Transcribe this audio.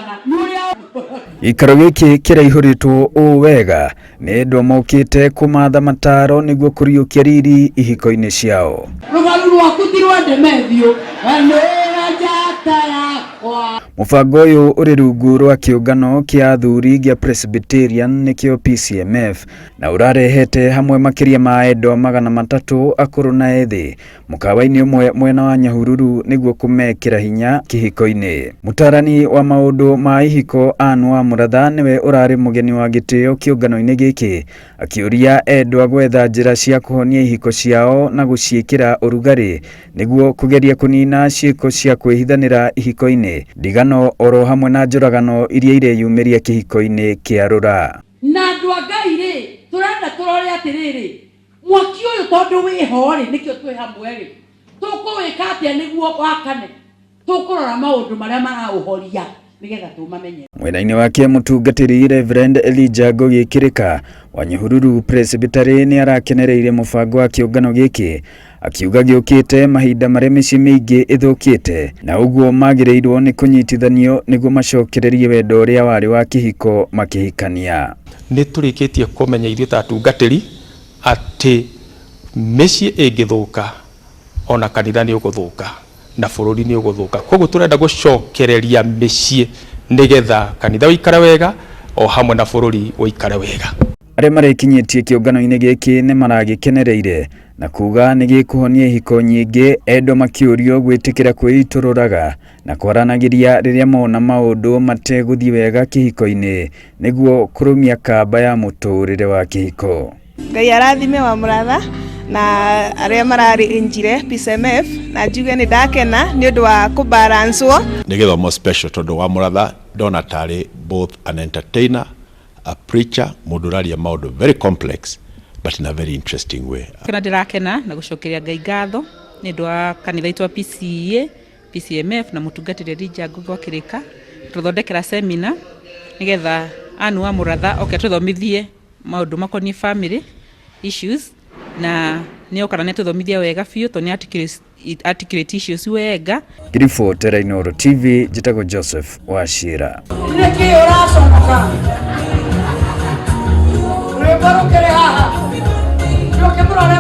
kuririkana ikaro giki kiraihũrĩtwo ũũ wega nĩ andũ mokĩte kũmatha mataro nĩguo kũriũkia riri ihiko-inĩ ciao. Rũgaru rwaku ti rwa ndemethio nĩra njata yakwa. Mũbango ũyũ ũrĩ rungu rwa kĩũngano kĩa athuri gĩa Presbyterian nĩkĩo PCMF na ũrarehete hamwe makĩria ma endwa 300 akũrũ na ethĩ mũkawa-inĩ ũmwe mwena wa Nyahururu nĩguo kũmekĩra hinya kĩhiko-inĩ. Mũtarani wa maũndũ ma ihiko Anne wa Mũratha nĩwe ũrarĩ mũgeni wa gĩtĩo kĩũngano-inĩ gĩkĩ akĩũria endwa gwetha njĩra cia kũhonia ihiko ciao na gũciĩkĩra ũrugarĩ nĩguo kũgeria kũnina ciĩko cia kwĩhithanĩra ihiko-inĩ, ndigano oro hamwe na njũragano iria ireyumĩria kĩhiko-inĩ kĩa Rũra. Na andũ a Ngai rĩ tũrenda tũrore atĩrĩrĩ mwaki ũyũ tondũ wĩho rĩ nĩkĩo twĩ hamwe rĩ tũkũwĩka atĩa nĩguo wakane tũkũrora maũndũ marĩa maraũhoria nĩgetha tũmamenye. Mwena-inĩ wake mũtungatĩri Reverend Elijah Ngugi Kĩrĩka wa Nyahururu Presbytery nĩ arakenereire mũbango wa kĩũngano gĩkĩ akiuga gĩũkĩte mahinda marĩa mĩciĩ mĩingĩ ĩthũkĩte na ũguo magĩrĩirwo nĩ kũnyitithanio nĩguo macokererie wendo ũrĩa warĩ wa kĩhiko makĩhikania. Nĩ tũrĩkĩtie kũmenya ithuĩ ta atungatĩri atĩ mĩciĩ ĩngĩthũka ona kanitha nĩ ũgũthũka na bũrũri nĩ ũgũthũka. Koguo tũrenda gũcokereria mĩciĩ nĩgetha kanitha ũikare wega o hamwe na bũrũri ũikare wega. Arĩa marekinyĩtie kĩũngano-inĩ gĩkĩ nĩ maragĩkenereire na kuga nĩ gĩkũhonia ihiko nyingĩ, endwa makĩũrio gwĩtĩkĩra kwĩitũrũraga na kwaranagĩria rĩrĩa mona maũndũ mategũthiĩ wega kĩhiko-inĩ nĩguo kũrũmia kamba ya mũtũrĩre wa kĩhiko. Ngai arathime wa Mũratha na arĩa mararĩ injire PCMF na njuge nĩ ndakena nĩ ũndũ wa kũbalanswo. Nĩ gĩthomo special tondũ wa Mũratha ndona tarĩ both an entertainer, a preacher, mũndũ ũraria maũndũ very complex but in a very interesting way. Kana ndirakena na gũcokeria Ngai ngatho nĩ ũndũ wa kanitha itwa PCA, PCMF na mũtungatĩri Elijah Ngugi Kĩrĩka tũthondekera seminar nĩgetha Anne wa Mũratha oke tũthomithie maũndũ makoniĩ family issues na nĩ okana nĩ tũthomithia wega biũ to nĩ articulate issues wega. Ngiribotera Inooro TV njĩtagwo Joseph Wachira. Nĩkĩ ũraconoka rwĩmbo rũkĩrĩ haha nĩũkĩmũrore